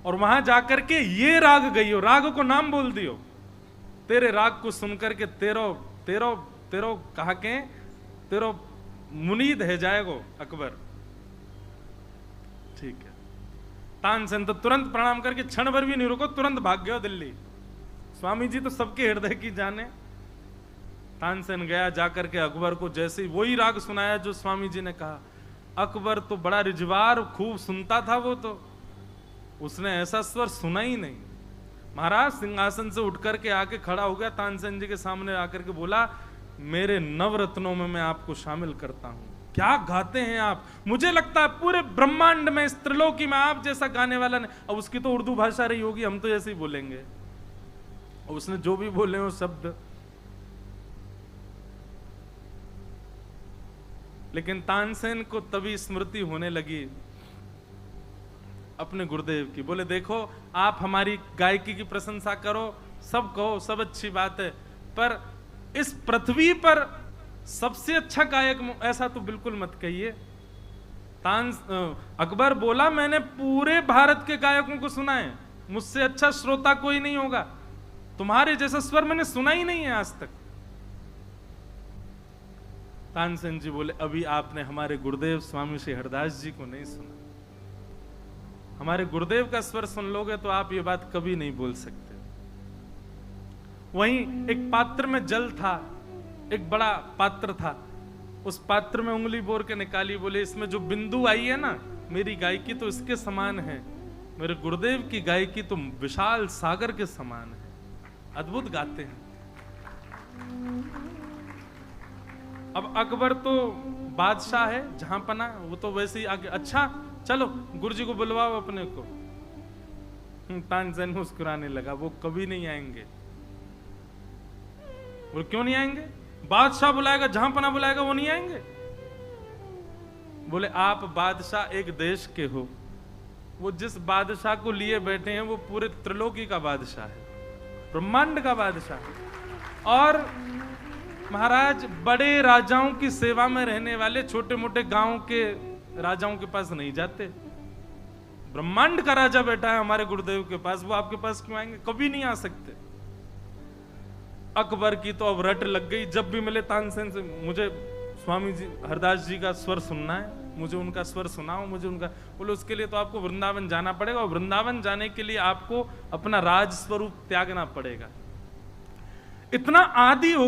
और वहां जाकर के ये राग गइयो, राग को नाम बोल दियो, तेरे राग को सुनकर के तेरो तेरो तेरो कहा के तेरो मुनीद है जाएगो अकबर। ठीक है, तानसेन तो तुरंत प्रणाम करके क्षण भर भी नहीं रुको, तुरंत भाग गया दिल्ली। स्वामी जी तो सबके हृदय की जाने। तानसेन गया, जाकर के अकबर को जैसे ही वही राग सुनाया जो स्वामी जी ने कहा। अकबर तो बड़ा रिजवार खूब सुनता था, वो तो उसने ऐसा स्वर सुना ही नहीं। महाराज सिंहासन से उठ करके आके खड़ा हो गया, तानसेन जी के सामने आकर के बोला, मेरे नवरत्नों में मैं आपको शामिल करता हूं। क्या गाते हैं आप, मुझे लगता है पूरे ब्रह्मांड में, इस त्रिलोकी में आप जैसा गाने वाला नहीं। अब उसकी तो उर्दू भाषा रही होगी, हम तो ऐसे ही बोलेंगे, और उसने जो भी बोले वो शब्द। लेकिन तानसेन को तभी स्मृति होने लगी अपने गुरुदेव की। बोले देखो, आप हमारी गायकी की प्रशंसा करो, सब कहो, सब अच्छी बात है, पर इस पृथ्वी पर सबसे अच्छा गायक ऐसा तो बिल्कुल मत कहिए। अकबर बोला, मैंने पूरे भारत के गायकों को सुना है, मुझसे अच्छा श्रोता कोई नहीं होगा, तुम्हारे जैसा स्वर मैंने सुना ही नहीं है आज तक। तानसेन जी बोले, अभी आपने हमारे गुरुदेव स्वामी श्री हरदास जी को नहीं सुना। हमारे गुरुदेव का स्वर सुन लोगे तो आप ये बात कभी नहीं बोल सकते। वहीं एक पात्र में जल था, एक बड़ा पात्र था, उस पात्र में उंगली बोर के निकाली, बोले इसमें जो बिंदु आई है ना, मेरी गायकी तो इसके समान है, मेरे गुरुदेव की गायकी तो विशाल सागर के समान है। अद्भुत गाते हैं। अब अकबर तो बादशाह है, जहां पना, वो तो वैसे ही आगे, अच्छा चलो गुरुजी को बुलवाओ अपने को। तानसेन मुस्कुराने लगा, वो कभी नहीं आएंगे। वो क्यों नहीं आएंगे? बादशाह बुलाएगा, जहां पना बुलाएगा, वो नहीं आएंगे। बोले आप बादशाह एक देश के हो, वो जिस बादशाह को लिए बैठे हैं वो पूरे त्रिलोकी का बादशाह है, ब्रह्मांड का बादशाह है। और महाराज बड़े राजाओं की सेवा में रहने वाले छोटे मोटे गांव के राजाओं के पास नहीं जाते। ब्रह्मांड का राजा बैठा है हमारे गुरुदेव के पास, वो आपके पास क्यों आएंगे? कभी नहीं आ सकते। अकबर की तो अब रट लग गई, जब भी मिले तानसेन से, मुझे स्वामी जी हरदास जी का स्वर सुनना है, मुझे उनका स्वर सुनाओ, मुझे उनका। बोले उसके लिए तो आपको वृंदावन जाना पड़ेगा, और वृंदावन जाने के लिए आपको अपना राज स्वरूप त्यागना पड़ेगा। इतना आदी हो